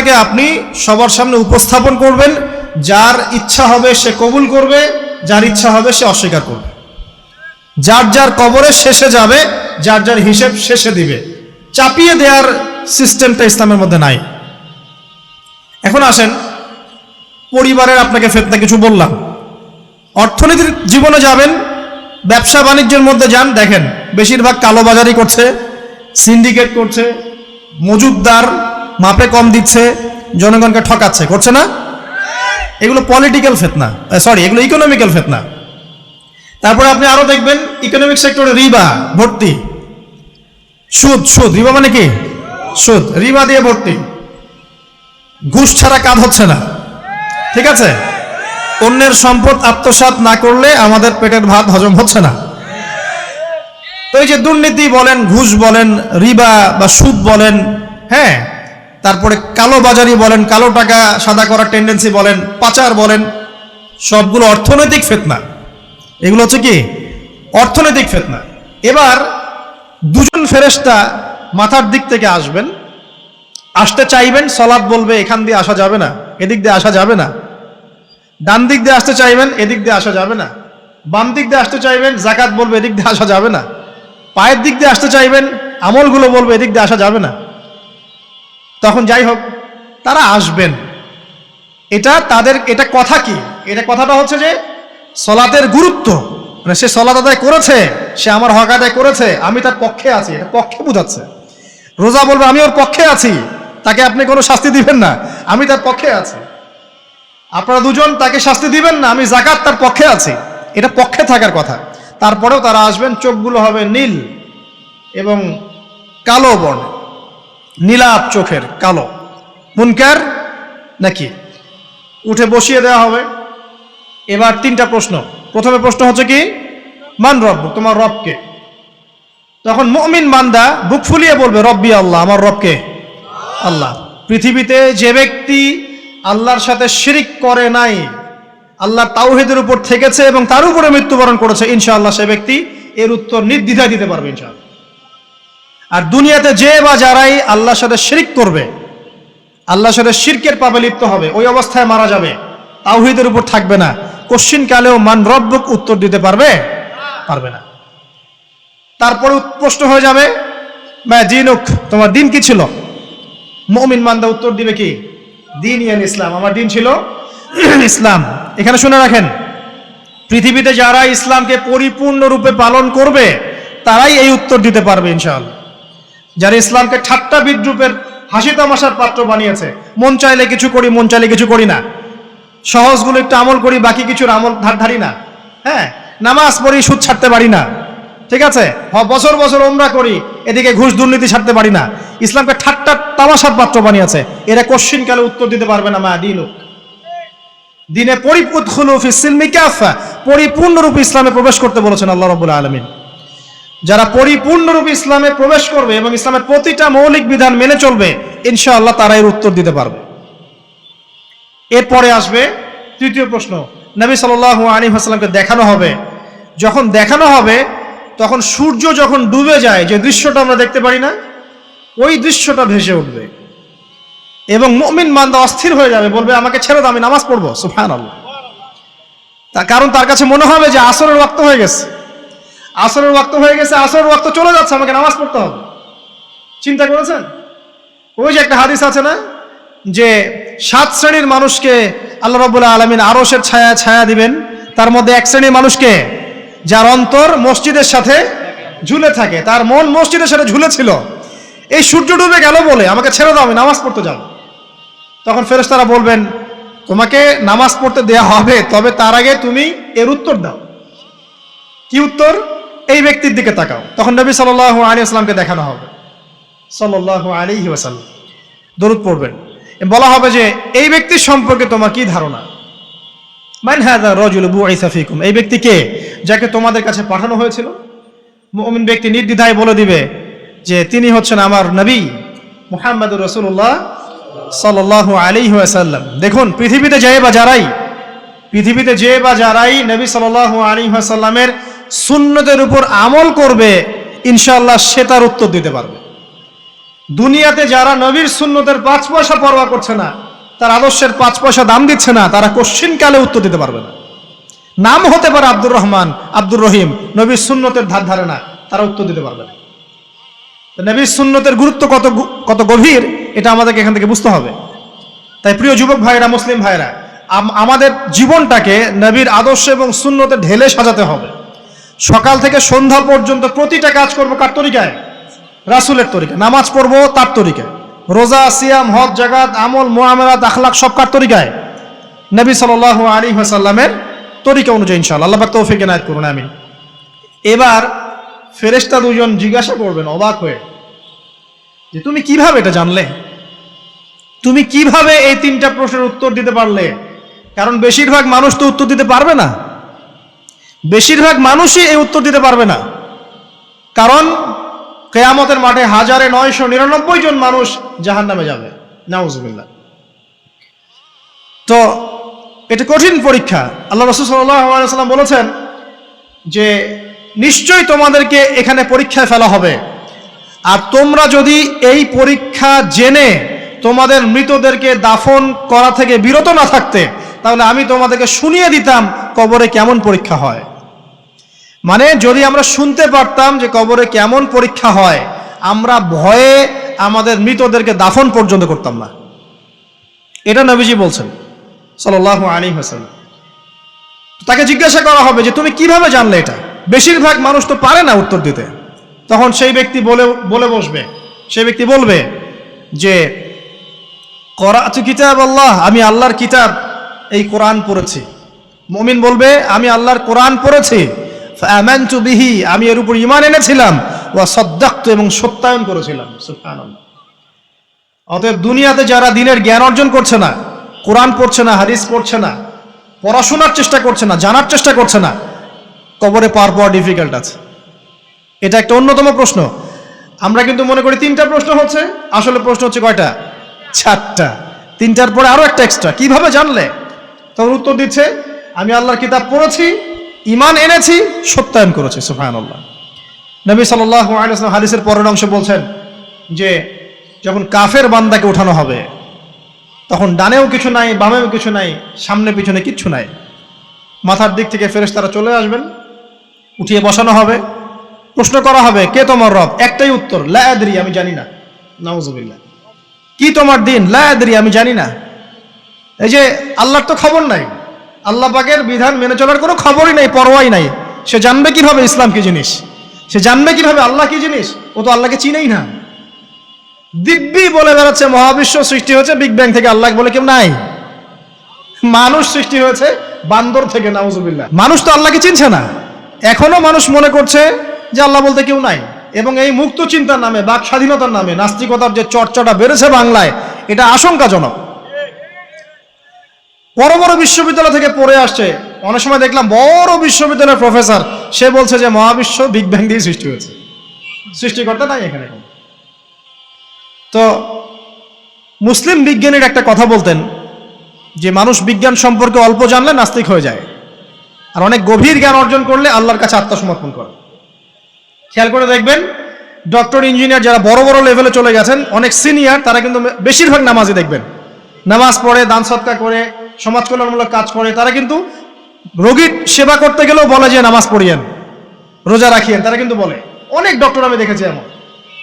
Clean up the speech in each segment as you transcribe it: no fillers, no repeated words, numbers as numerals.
ইসলামটাকে আপনি সবার সামনে উপস্থাপন করবেন, যার ইচ্ছা হবে সে কবুল করবে, যার ইচ্ছা হবে সে অস্বীকার করবে। যার যার কবরের শেষে যাবে, যার যার হিসেব শেষে দিবে। চাপিয়ে দেওয়ার সিস্টেমটা ইসলামের মধ্যে নাই। এখন আসেন, পরিবারের আপনাকে ফিতনা কিছু বললাম। অর্থনীতির জীবনে যাবেন, ব্যবসা বাণিজ্যের মধ্যে যান, দেখেন বেশিরভাগ কালোবাজারি করছে, সিন্ডিকেট করছে, মজুদদার মাপে কম দিচ্ছে, জনগণকে ঠকাচ্ছে, করছে না? এগুলো পলিটিক্যাল ফিতনা, এগুলো ইকোনমিক্যাল ফিতনা। তারপরে আপনি আরো দেখবেন ইকোনমিক সেক্টরে রিবা ভর্তি, সুদ। রিবা মানে কি? সুদ, রিবা দিয়ে ভর্তি। ঘুষ ছাড়া কাজ হচ্ছে না, ঠিক আছে? অন্যের সম্পদ আত্মসাৎ না করলে আমাদের পেটের ভাত হজম হচ্ছে না। তো এই যে দুর্নীতি বলেন, ঘুষ বলেন, রিবা বা সুদ বলেন, হ্যাঁ, তারপরে কালো বাজারি বলেন, কালো টাকা সাদা করার টেন্ডেন্সি বলেন, পাচার বলেন, সবগুলো অর্থনৈতিক ফিতনা। এগুলো হচ্ছে কি? অর্থনৈতিক ফিতনা। এবার দুজন ফেরেশতা মাথার দিক থেকে আসবেন, আসতে চাইবেন, সালাত বলবে এখান দিয়ে আসা যাবে না, এদিক দিয়ে আসা যাবে না। ডান দিক দিয়ে আসতে চাইবেন, এদিক দিয়ে আসা যাবে না। বাম দিক দিয়ে আসতে চাইবেন, যাকাত বলবে এদিক দিয়ে আসা যাবে না। পায়ের দিক দিয়ে আসতে চাইবেন, আমলগুলো বলবে এদিক দিয়ে আসা যাবে না। তখন যাই হোক, তারা আসবেন। এটা কথা কি? এটা কথাটা হচ্ছে যে সলাতের গুরুত্ব, মানে সে সলাত আদায় করেছে, সে আমার হক আদায় করেছে, আমি তার পক্ষে আছি, এটা পক্ষে বোঝাচ্ছে। রোজা বলবে আমি ওর পক্ষে আছি, তাকে আপনি কোনো শাস্তি দিবেন না, আমি তার পক্ষে আছি। আপনারা দুজন তাকে শাস্তি দিবেন না, আমি যাকাত তার পক্ষে আছি, এটা পক্ষে থাকার কথা। তারপরেও তারা আসবেন, চোখগুলো হবে নীল এবং কালো বর্ণ, নীলাপ চোখের, কালো। মুনকার নাকি? উঠে বসিয়ে দেওয়া হবে। এবার তিনটা প্রশ্ন। প্রথমে প্রশ্ন হচ্ছে কি? মান রব্বুক, তোমার রবকে? তখন মুমিন বান্দা বুক ফুলিয়ে বলবে রব্বি আল্লাহ, আমার রবকে আল্লাহ। পৃথিবীতে যে ব্যক্তি আল্লাহর সাথে শিরিক করে নাই, আল্লাহ তাওহীদের উপর থেকেছে এবং তার উপরে মৃত্যুবরণ করেছে, ইনশাআল্লাহ সে ব্যক্তি এর উত্তর নির্দ্বিধায় দিতে পারবে ইনশাআল্লাহ। আর দুনিয়াতে যে বা যারাই আল্লাহর সাথে শিরিক করবে, আল্লাহর সাথে শিরকের পাপে লিপ্ত হবে, ওই অবস্থায় মারা যাবে, তাওহীদের উপর থাকবে না, কোশ্চিন কালেও মান রব্বুক উত্তর দিতে পারবে না। তারপরে প্রশ্ন হয়ে যাবে মা দিনুক, তোমার দিন কি ছিল? মুমিন বান্দা উত্তর দিবে কি? দিন ইয়াল ইসলাম, আমার দিন ছিল ইসলাম। এখানে শুনে রাখেন, পৃথিবীতে যারা ইসলামকে পরিপূর্ণরূপে পালন করবে তারাই এই উত্তর দিতে পারবে ইনশাআল্লাহ। যারা ইসলামকে ঠাট্টা বিদ্রুপের, হাসি তামাশার পাত্র বানিয়েছে, মন চাইলে কিছু করি, মন চাইলে কিছু করি না, সহজগুলো একটু আমল করি, বাকি কিছুর আমল ধারি না, হ্যাঁ, নামাজ পড়ি, সুদ ছাড়তে পারি না, ঠিক আছে, বছর বছর উমরা করি, এদিকে ঘুষ দুর্নীতি ছাড়তে পারি না, ইসলামকে ঠাট্টা তামাশার পাত্র বানিয়েছে, এরা কোশ্চিন কালে উত্তর দিতে পারবে না মা দিনুক, দিনে পরিপূর্ণরূপে ইসলামে প্রবেশ করতে বলেছেন আল্লাহ রাব্বুল আলামিন। যারা পরিপূর্ণরূপে ইসলামে প্রবেশ করবে এবং ইসলামের প্রতিটা মৌলিক বিধান মেনে চলবে, ইনশাআল্লাহ তারা এর উত্তর দিতে পারবে। এরপরে আসবে তৃতীয় প্রশ্ন। নবী সাল্লাল্লাহু আলাইহি ওয়াসাল্লামকে দেখানো হবে। যখন দেখানো হবে তখন সূর্য যখন ডুবে যায়, যে দৃশ্যটা আমরা দেখতে পারি না, ওই দৃশ্যটা ভেসে উঠবে এবং মুমিন বান্দা অস্থির হয়ে যাবে, বলবে আমাকে ছেড়ে দাও, আমি নামাজ পড়বো। সুবহানাল্লাহ। কারণ তার কাছে মনে হবে যে আসরের ওয়াক্ত হয়ে গেছে, আসরের ওয়াক্ত হয়ে গেছে, আসরের ওয়াক্ত চলে যাচ্ছে, আমাকে নামাজ পড়তে হবে। চিন্তা করেছেন? ওই যে একটা হাদিস আছে না, যে 7 শ্রেণীর মানুষকে আল্লাহ রাব্বুল আলামিন আরশের ছায়া দিবেন, তার মধ্যে এক শ্রেণীর মানুষকে যার অন্তর মসজিদের সাথে ঝুলে থাকে, তার মন মসজিদের সাথে ঝুলে ছিল, এই সূর্য ডুবে গেল বলে আমাকে ছেড়ে দাও, আমি নামাজ পড়তে যাব। তখন ফেরেশতারা বলবেন তোমাকে নামাজ পড়তে দেয়া হবে, তবে তার আগে তুমি এর উত্তর দাও। কি উত্তর? এই ব্যক্তির দিকে তাকাও। তখন নবী সাল্লাল্লাহু আলাইহি ওয়াসাল্লামকে দেখানো হবে, সাল্লাল্লাহু আলাইহি ওয়াসাল্লাম দরুদ পড়বেন, বলা হবে যে এই ব্যক্তির সম্পর্কে তোমার কি ধারণা? মান হাযা রাজুলু বুইসা ফীকুম, এই ব্যক্তি কে, যাকে তোমাদের কাছে পাঠানো হয়েছিল? মুমিন ব্যক্তি নির্দ্বিধায় বলে দিবে যে তিনি হচ্ছেন আমার নবী মুহাম্মদুর রাসূলুল্লাহ সাল্লাল্লাহু আলাইহি ওয়াসাল্লাম। দেখুন, পৃথিবীতে যে বা যারাই নবী সাল্লাল্লাহু আলাইহি ওয়াসাল্লামের সুন্নতের উপর আমল করবে, ইনশাআল্লাহ সে তার উত্তর দিতে পারবে। দুনিয়াতে যারা নবীর সুন্নতের 5 পয়সা পরোয়া করছে না, তার আদর্শের 5 পয়সা দাম দিচ্ছে না, তারা কোশ্চিনকালে উত্তর দিতে পারবে না। নাম হতে পারে আব্দুর রহমান, আব্দুর রহিম, নবীর সুন্নতের ধার ধারে না, তারা উত্তর দিতে পারবে না। নবীর সুন্নতের গুরুত্ব কত গভীর, এটা আমাদেরকে এখান থেকে বুঝতে হবে। তাই প্রিয় যুবক ভাইরা, মুসলিম ভাইরা, আমাদের জীবনটাকে নবীর আদর্শ এবং সুন্নতে ঢেলে সাজাতে হবে। সকাল থেকে সন্ধ্যা পর্যন্ত প্রতিটা কাজ করবো কার তরিকায়? রাসূলের তরিকায়। নামাজ পড়বো তার তরিকায়, রোজা, সিয়াম, হজ, জাকাত, আমল, মুআমালাত, আখলাক সব কার তরিকায়? নবী সাল্লাল্লাহু আলাইহি ওয়াসাল্লামের তরিকা অনুযায়ী ইনশাআল্লাহ। আল্লাহ পাক তৌফিক এনায়েত করুন, আমিন। এবার ফেরেশতা দুজন জিজ্ঞাসা করবেন অবাক হয়ে যে তুমি কিভাবে এটা জানলে? তুমি কিভাবে এই 3টা প্রশ্নের উত্তর দিতে পারলে? কারণ বেশিরভাগ মানুষ তো উত্তর দিতে পারবে না, বেশিরভাগ মানুষই এই উত্তর দিতে পারবে না। কারণ কিয়ামতের মাঠে 1999 জন মানুষ জাহান্নামে যাবে, নাউজুবিল্লাহ। তো এটা কঠিন পরীক্ষা। আল্লাহ রাসূল সাল্লাল্লাহু আলাইহি ওয়াসাল্লাম বলেছেন যে নিশ্চয়ই তোমাদেরকে এখানে পরীক্ষায় ফেলা হবে, আর তোমরা যদি এই পরীক্ষা জেনে তোমাদের মৃতদেরকে দাফন করা থেকে বিরত না থাকতে, তাহলে আমি তোমাদেরকে শুনিয়ে দিতাম কবরে কেমন পরীক্ষা হয়। মানে যদি আমরা শুনতে পারতাম যে কবরে কেমন পরীক্ষা হয়, আমরা ভয়ে আমাদের মৃতদেরকে দাফন পর্যন্ত করতাম না। এটা নবীজি বলছেন সাল্লাল্লাহু আলাইহি ওয়াসাল্লাম। তাকে জিজ্ঞাসা করা হবে যে তুমি কিভাবে জানলে এটা? বেশিরভাগ মানুষ তো পারে না উত্তর দিতে। তখন সেই ব্যক্তি বলে বসবে, সেই ব্যক্তি বলবে যে করাতু কিতাব আল্লাহ, আমি আল্লাহর কিতাব এই কোরআন পড়েছি। মুমিন বলবে আমি আল্লাহর কোরআন পড়েছি, ফাআমানতু বিহি, আমি এর উপর ঈমান এনেছিলাম, ওয়া সাদ্দাকতু, এবং সত্যায়ন করেছিলাম। সুবহানাল্লাহ। অতএব দুনিয়াতে যারা দ্বীনের জ্ঞান অর্জন করছে না, কোরআন পড়ছে না, হাদিস পড়ছে না, পড়াশোনার চেষ্টা করছে না, জানার চেষ্টা করছে না, কবরে পাওয়া ডিফিকাল্ট আছে। এটা একটা অন্যতম প্রশ্ন। আমরা কিন্তু মনে করি 3টা প্রশ্ন হচ্ছে, আসলে প্রশ্ন হচ্ছে কয়টা? 4টা। 3টার পরে আরো একটা এক্সট্রা। কিভাবে জানলে? তখন উত্তর দিচ্ছে আমি আল্লাহর কিতাব পড়েছি, ঈমান এনেছি, সত্যায়ন করেছি। সুবহানাল্লাহ। নবী সাল্লাল্লাহু আলাইহি ওয়াসাল্লাম হাদিসের পরের অংশে বলছেন যে যখন কাফের বান্দাকে ওঠানো হবে, তখন ডানেও কিছু নাই, বামেও কিছু নাই, সামনে পিছনে কিচ্ছু নাই। মাথার দিক থেকে ফেরেশতারা চলে আসবেন, উঠিয়ে বসানো হবে, প্রশ্ন করা হবে কে তোমার রব? একটাই উত্তর, লা আদরি, আমি জানি না। নাউজুবিল্লাহ। কি তোমার দিন? লা আদরি, আমি জানি না। এই যে আল্লাহর তো খবর নাই, আল্লাহ পাকের বিধান মেনে চলার কোনো খবরই নাই, পরোয়াই নাই। সে জানবে কিভাবে ইসলাম কি জিনিস? সে জানবে কিভাবে আল্লাহ কি জিনিস? ও তো আল্লাহকে চিনেই না। দিব্যি বলে বেড়াচ্ছে মহাবিশ্ব সৃষ্টি হয়েছে বিগ ব্যাং থেকে, আল্লাহ বলে কেউ নাই। মানুষ সৃষ্টি হয়েছে বান্দর থেকে, নাউজুবিল্লাহ। মানুষ তো আল্লাহকে চিনছে না। এখনো মানুষ মনে করছে যে আল্লাহ বলতে কেউ নাই। এবং এই মুক্ত চিন্তার নামে, বাক স্বাধীনতার নামে নাস্তিকতার যে চর্চাটা বেড়েছে বাংলায়, এটা আশঙ্কাজনক। বড় বড় বিশ্ববিদ্যালয় থেকে পড়ে আসছে, অনেক সময় দেখলাম বড় বিশ্ববিদ্যালয়ের প্রফেসর, সে বলছে যে মহাবিশ্ব বিগ ব্যাং দিয়ে সৃষ্টি হয়েছে, সৃষ্টিকর্তা নাই এখানে। তো মুসলিম বিজ্ঞানীর একটা কথা বলতেন যে মানুষ বিজ্ঞান সম্পর্কে অল্প জানলে নাস্তিক হয়ে যায়, আর অনেক গভীর জ্ঞান অর্জন করলে আল্লাহর কাছে আত্মসমর্পণ করে। খেয়াল করে দেখবেন ডক্টর, ইঞ্জিনিয়ার যারা বড় বড় লেভেলে চলে গেছেন, অনেক সিনিয়র, তারা কিন্তু বেশিরভাগ নামাজি দেখবেন, নামাজ পড়ে, দান সদকা করে, সমাজ কল্যাণমূলক কাজ করে। তারা কিন্তু রোগীর সেবা করতে গেলেও বলে যে নামাজ পড়িয়েন, রোজা রাখিয়েন, তারা কিন্তু বলে। অনেক ডক্টর আমি দেখেছি এমন,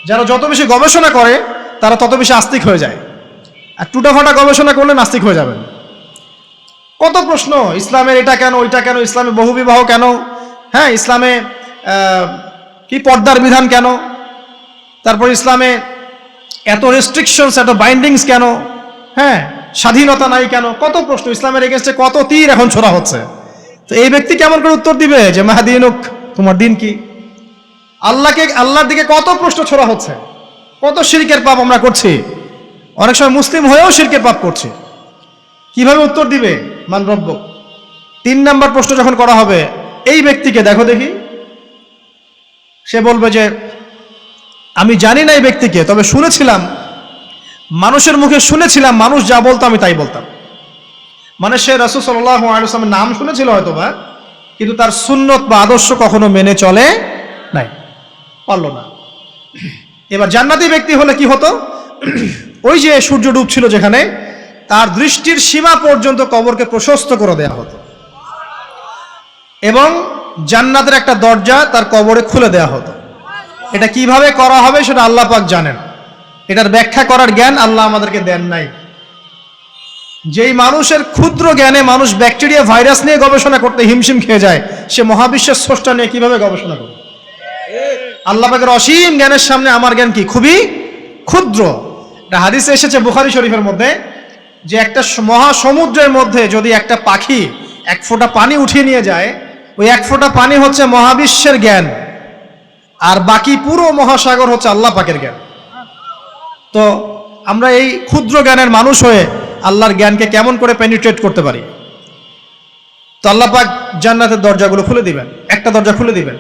যারা যত বেশি গবেষণা করে তারা তত বেশি আস্তিক হয়ে যায়, আর টুটাফাটা গবেষণা করলে নাস্তিক হয়ে যাবেন। কত প্রশ্ন, ইসলামের এটা কেন, ওইটা কেন, ইসলামে বহুবিবাহ কেন, হ্যাঁ, ইসলামে কি পর্দার বিধান কেন, তারপর ইসলামে এত রেস্ট্রিকশনস, এত বাইন্ডিংস কেন, হ্যাঁ, স্বাধীনতা নাই কেন, কত প্রশ্ন। ইসলামের এগেনস্টে কত তীর এখন ছোড়া হচ্ছে। তো এই ব্যক্তি কেমন করে উত্তর দিবে যে মাহদিনুক, তোমার দিন কি? আল্লাহর দিকে কত প্রশ্ন ছোড়া হচ্ছে, কত শিরকের পাপ আমরা করছি, অনেক সময় মুসলিম হয়েও শিরকের পাপ করছি। কিভাবে উত্তর দিবে? মান রব্বুক। 3 নাম্বার প্রশ্ন যখন করা হবে, এই ব্যক্তিকে দেখো দেখি, সে বলবে যে আমি জানি না এই ব্যক্তিকে, তবে শুনেছিলাম, মানুষের মুখে শুনেছিলাম, মানুষ যা বলতো আমি তাই বলতাম। মানে সে রাসূল সাল্লাল্লাহু আলাইহি ওয়াসাল্লামের নাম শুনেছিল হয়তোবা, কিন্তু তার সুন্নত বা আদর্শ কখনো মেনে চলে নাই, পারল না। এবার জান্নাতি ব্যক্তি হলে কি হতো, ওই যে সূর্য ডুবছিল যেখানে, তার দৃষ্টির সীমা পর্যন্ত কবরকে প্রশস্ত করে দেওয়া হতো এবং জান্নাতের একটা দরজা তার কবরে খুলে দেওয়া হতো। এটা কিভাবে করা হবে সেটা আল্লাহ পাক জানেন, এটার ব্যাখ্যা করার জ্ঞান আল্লাহ আমাদেরকে দেন নাই। যেই মানুষের ক্ষুদ্র জ্ঞানে মানুষ ব্যাকটেরিয়া ভাইরাস নিয়ে গবেষণা করতে হিমশিম খেয়ে যায়, সে মহাবিশ্বের স্রষ্টা নিয়ে কিভাবে গবেষণা করবে? আল্লাহ পাকের অসীম জ্ঞানের সামনে আমার জ্ঞান কি? খুবই ক্ষুদ্র। একটা হাদিসে এসেছে বুখারী শরীফের মধ্যে, যে একটা মহাসমুদ্রের মধ্যে যদি একটা পাখি এক ফোঁটা পানি উঠিয়ে নিয়ে যায়, ওই এক ফোঁটা পানি হচ্ছে মহাবিশ্বের জ্ঞান, আর বাকি পুরো মহাসাগর হচ্ছে আল্লাহ পাকের জ্ঞান। তো আমরা এই ক্ষুদ্র জ্ঞানের মানুষ হয়ে আল্লাহর জ্ঞানকে কেমন করে পেনিট্রেট করতে পারি? তো আল্লাহ পাক জান্নাতের দরজাগুলো খুলে দিবেন, একটা দরজা খুলে দিবেন,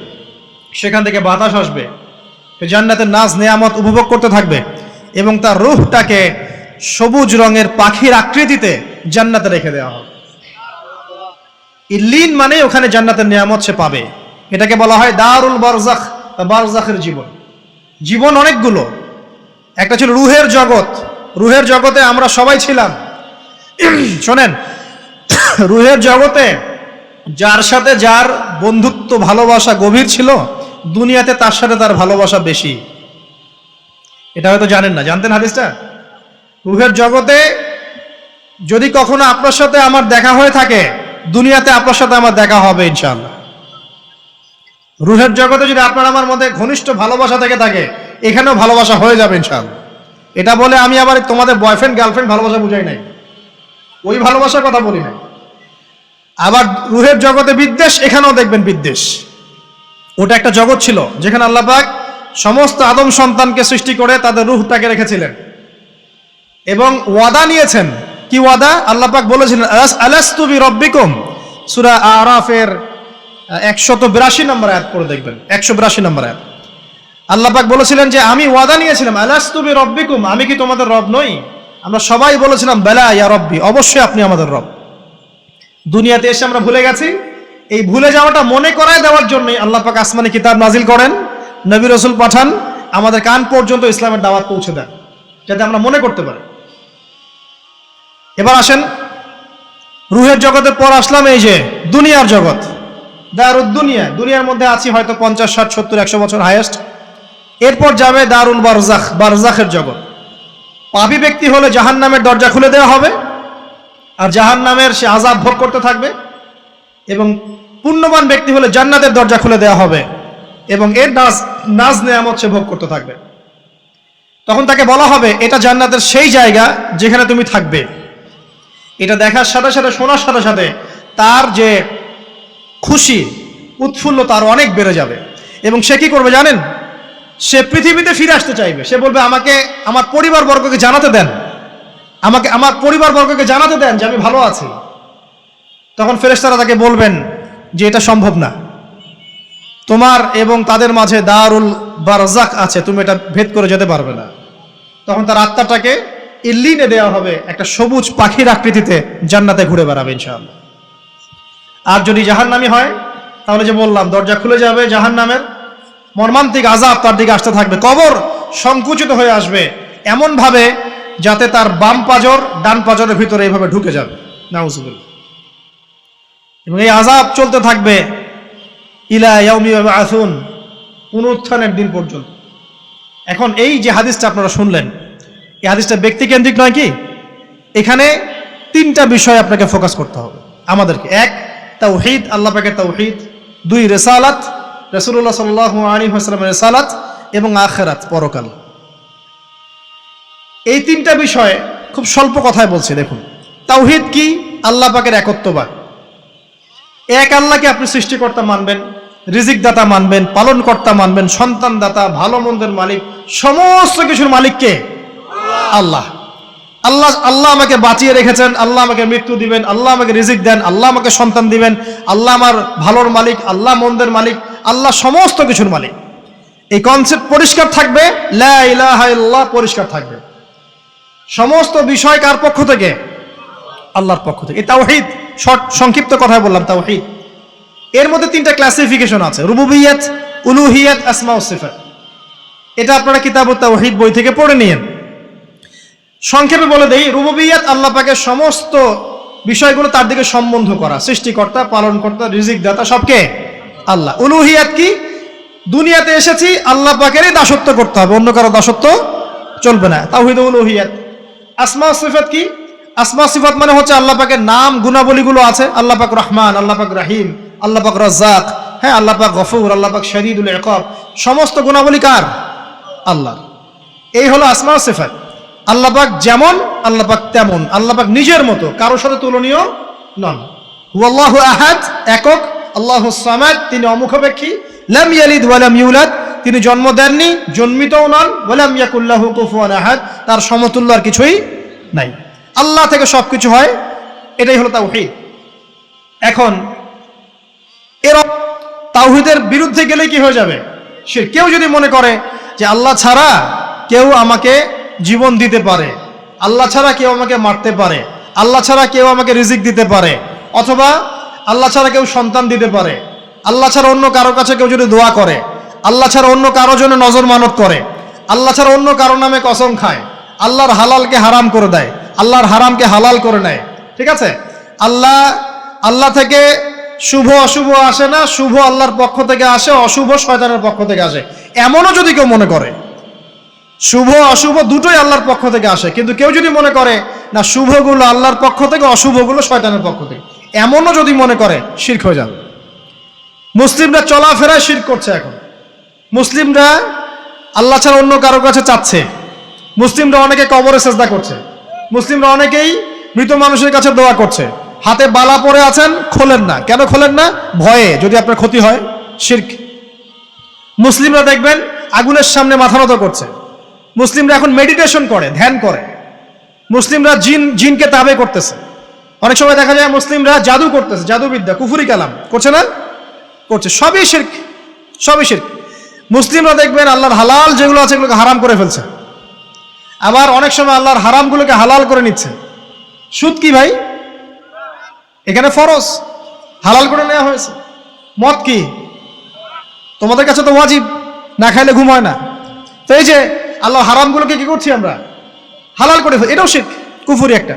সেখান থেকে বাতাস আসবে, জান্নাতের নাজ নেয়ামত উপভোগ করতে থাকবে এবং তার রূহটাকে সবুজ রঙের পাখির আকৃতিতে জান্নাতে রেখে দেওয়া হবে। ইল্লিন মানে ওখানে জান্নাতের নিয়ামত সে পাবে। এটাকে বলা হয় দারুল বারজাখ বা বারজাখের জীবন। জীবন অনেকগুলো, একটা ছিল রুহের জগৎ। রুহের জগতে আমরা সবাই ছিলাম। শোনেন, রুহের জগতে যার সাথে যার বন্ধুত্ব ভালোবাসা গভীর ছিল, দুনিয়াতে তার সাথে তার ভালোবাসা বেশি। এটা হয়তো জানেন না, জানতেন হাদিসটা? রুহের জগতে যদি কখনো আপনার সাথে আমার দেখা হয়ে থাকে, দুনিয়াতে আপনার সাথে আমার দেখা হবে ইনশাআল্লাহ। রুহের জগতে যদি আপনার আমার মধ্যে ঘনিষ্ঠ ভালোবাসা থেকে থাকে, এখানেও ভালোবাসা হয়ে যাবে ইনশাআল্লাহ। এটা বলে আমি আবার তোমাদের বয়ফ্রেন্ড গার্লফ্রেন্ড ভালোবাসা বুঝাই নাই, ওই ভালোবাসার কথা বলি নাই। আবার রুহের জগতে বিদ্বেষ, এখানেও দেখবেন বিদ্বেষ। ওটা একটা জগৎ ছিল যেখানে আল্লাহ পাক সমস্ত আদম সন্তানকে সৃষ্টি করে তাদের রুহটাকে রেখেছিলেন এবং ওয়াদা নিয়েছেন। কি ওয়াদা? আল্লাহ পাক বলেছিলেন আলাস্তু বিরব্বিকুম, সূরা আরাফের 182 নম্বর আয়াত পড়ে দেখবেন, 182 নম্বর আয়াত। আল্লাহ পাক বলেছিলেন যে আমি ওয়াদা নিয়েছিলাম, আলাস্তু বিরব্বিকুম, আমি কি তোমাদের রব নই? আমরা সবাই বলেছিলাম বেলা ইয়া রব্বি, অবশ্যই আপনি আমাদের রব। দুনিয়াতে এসে আমরা ভুলে গেছি। এই ভুলে যাওয়াটা মনে করায় দেওয়ার জন্যই আল্লাহ পাক আসমানে কিতাব নাজিল করেন, নবী রাসূল পাঠান, আমাদের কান পর্যন্ত ইসলামের দাওয়াত পৌঁছে দেন, যাতে আমরা মনে করতে পারি। এবার আসেন রুহের জগতের পর আসলাম এই যে দুনিয়ার জগৎ, দারুদ দুনিয়া। দুনিয়ার মধ্যে আছি হয়তো 50, 60, 70, 100 বছর হাইয়েস্ট। এরপর যাবে দারুল বারজাখ, বারজাখের জগৎ। পাপী ব্যক্তি হলে জাহান্নামের দরজা খুলে দেওয়া হবে আর জাহান্নামের সে আযাব ভোগ করতে থাকবে, এবং পুণ্যবান ব্যক্তি হলে জান্নাতের দরজা খুলে দেওয়া হবে এবং এর নাজ নেয়ামত সে ভোগ করতে থাকবে। তখন তাকে বলা হবে এটা জান্নাতের সেই জায়গা যেখানে তুমি থাকবে। এটা দেখার সাথে সাথে, শোনার সাথে সাথে তার যে খুশি উৎফুল্লতা আরো অনেক বেড়ে যাবে এবং সে কি করবে জানেন? সে পৃথিবীতে ফিরে আসতে চাইবে। সে বলবে আমাকে আমার পরিবারবর্গকে জানাতে দেন, আমাকে আমার পরিবারবর্গকে জানাতে দেন যে আমি ভালো আছি। তখন ফেরেশতারা তাকে বলবেন যে এটা সম্ভব না, তোমার এবং তাদের মাঝে দারুল বারজাখ আছে, তুমি এটা ভেদ করে যেতে পারবে না। তখন তার আত্মাটাকে ইল্লিনে দেওয়া হবে, একটা সবুজ পাখির আকৃতিতে জান্নাতে ঘুরে বেড়াবে ইনশাআল্লাহ। আর যদি জাহান্নামী হয় তাহলে যে বললাম দরজা খুলে যাবে, জাহান্নামের মর্মান্তিক আযাব তার দিকে আসতে থাকবে। কবর সংকুচিত হয়ে আসবে এমন ভাবে যাতে তার বাম পাজর ডান পাজরের ভিতরে এইভাবে ঢুকে যাবে, নাউযুবিল্লাহ। এবং এই আযাব চলতে থাকবে ইলা ইয়াউমি ইউবআসুন, পুনরুত্থানের দিন পর্যন্ত। এখন এই যে হাদিসটা আপনারা শুনলেন, এই হাদিসটা ব্যক্তিকেন্দ্রিক নয় কি? এখানে তিনটা বিষয় আপনাকে ফোকাস করতে হবে আমাদেরকে। এক, তাওহীদ, আল্লাহ পাকের তাওহীদ। দুই, রিসালাত, রাসূলুল্লাহ সাল্লাল্লাহু আলাইহি ওয়াসাল্লামের রিসালাত। এবং আখিরাত, পরকাল। এই তিনটা বিষয় খুব স্বল্প কথায় বলছি। দেখুন, তাওহীদ কি? আল্লাহ পাকের একত্ববাদ। এক আল্লাহকে আপনি সৃষ্টিকর্তা মানবেন, রিজিক দাতা মানবেন, পালন কর্তা মানবেন, সন্তান দাতা, ভালো মন্দের মালিক, সমস্ত কিছুর মালিককে আল্লাহ। আল্লাহ আল্লাহ আমাকে বাঁচিয়ে রেখেছেন, আল্লাহ আমাকে মৃত্যু দিবেন, আল্লাহ আমাকে রিজিক দেন, আল্লাহ আমাকে সন্তান দিবেন, আল্লাহ আমার ভালোর মালিক, আল্লাহ মন্দের মালিক, আল্লাহ সমস্ত কিছুর মালিক। এই কনসেপ্ট পরিষ্কার থাকবে, লা ইলাহা ইল্লাল্লাহ পরিষ্কার থাকবে। সমস্ত বিষয় কার পক্ষ থেকে? আল্লাহর পক্ষ থেকে। এই তাওহীদ, সংক্ষিপ্ত কথায় বললাম তাওহীদ। এর মধ্যে তিনটা ক্লাসিফিকেশন আছে: রুবুবিয়্যাত, উলুহিয়্যাত, আসমা ও সিফাত। এটা আপনারা কিতাবুত তাওহীদ বই থেকে পড়ে নিয়েন। সংক্ষেপে বলে দেই, রুবুবিয়্যাত আল্লাহ পাকের সমস্ত বিষয়গুলো তার দিকে সম্বন্ধ করা, সৃষ্টিকর্তা, পালনকর্তা, রিজিক দাতা সবকে আল্লাহ। উলুহিয়াত কি? দুনিয়াতে এসেছি আল্লাহ পাকেরই দাসত্ব করতে হবে, অন্য কারো দাসত্ব চলবে না, তাওহীদ উলুহিয়াত। আসমা সিফাত কি? আসমা সিফাত মানে হচ্ছে আল্লাহ পাকের নাম গুণাবলীগুলো আছে, আল্লাহ পাক রহমান, আল্লাহ পাক রহিম, আল্লাহ পাক রাজ্জাক, হ্যাঁ, আল্লাহ পাক গফুর, আল্লাহ পাক শদীদুল ইকাব, সমস্ত গুণাবলী কার? আল্লাহ। এই হলো আসমা সিফাত। আল্লাহ পাক যেমন, আল্লাহ পাক তেমন, আল্লাহ পাক নিজের মতো, কারোর সাথে তুলনীয় নন। হুয়াল্লাহু আহাদ, একক, আল্লাহুস সামাদ, তিনি অমুখাপেক্ষী, লাম ইয়ালিদ ওয়া লাম ইউলাদ, তিনি জন্ম দেননি, জন্মিতও নন, ওয়া লাম ইয়াকুল লাহু কুফুয়ান আহাদ, তার সমতুল্য আর কিছুই নাই। আল্লাহ থেকে সবকিছু হয়, এটাই হলো তাওহীদ। এখন এর তাওহীদের বিরুদ্ধে গেলে কি হয়ে যাবে? শিরক। কেউ যদি মনে করে যে আল্লাহ ছাড়া কেউ আমাকে জীবন দিতে পারে, আল্লাহ ছাড়া কেউ আমাকে মারতে পারে, আল্লাহ ছাড়া কেউ আমাকে রিজিক দিতে পারে, অথবা আল্লাহ ছাড়া কেউ সন্তান দিতে পারে, আল্লাহ ছাড়া অন্য কারো কাছে কেউ যদি দোয়া করে, আল্লাহ ছাড়া অন্য কারো জন্য নজর মানত করে, আল্লাহ ছাড়া অন্য কারো নামে কসম খায়, আল্লাহর হালালকে হারাম করে দেয়, আল্লাহর হারামকে হালাল করে নেয়, ঠিক আছে? আল্লাহ থেকে শুভ অশুভ আসে না, শুভ আল্লাহর পক্ষ থেকে আসে, অশুভ শয়তানের পক্ষ থেকে আসে, এমনও যদি কেউ মনে করে, শুভ অশুভ দুটোই আল্লাহর পক্ষ থেকে আসে, কিন্তু কেউ যদি মনে করে না শুভগুলো আল্লাহর পক্ষ থেকে, অশুভগুলো শয়তানের পক্ষ থেকে, এমনও যদি মনে করে, শিরক হয়ে যাবে। মুসলিমরা চলাফেরায় শিরক করছে। এখন মুসলিমরা আল্লাহ ছাড়া অন্য কারো কাছে চাচ্ছে, মুসলিমরা অনেকে কবরে সেজদা করছে, মুসলিমরা অনেকেই মৃত মানুষের কাছে দোয়া করছে, হাতে বালা পরে আছেন, খোলেন না। কেন খোলেন না? ভয়ে যদি আপনার ক্ষতি হয়, শিরক। মুসলিমরা দেখবেন আগুনের সামনে মাথা নত করছে, মুসলিমরা এখন মেডিটেশন করে, ধ্যান করে, মুসলিমরা জিনকে তাবে করতেছে, অনেক সময় দেখা যায় মুসলিমরা জাদু করতেছে, জাদুবিদ্যা, কুফরি কালাম করছে না? করছে, সবই শিরক, সবই শিরক। মুসলিমরা দেখবেন আল্লাহর হালাল যেগুলো আছে এগুলোকে হারাম করে ফেলছে, আবার অনেক সময় আল্লাহর হারামগুলোকে হালাল করে নিচ্ছে। সুদ কি ভাই? এখানে ফরজ, হালাল করে নেওয়া হয়েছে। মদ কি? তোমাদের কাছে তো ওয়াজিব, না খাইলে ঘুম হয় না। তো এই যে আল্লাহ হারামগুলোকে কি করছি আমরা? হালাল করে ফেলছি, এটাও শিরক, কুফরি একটা।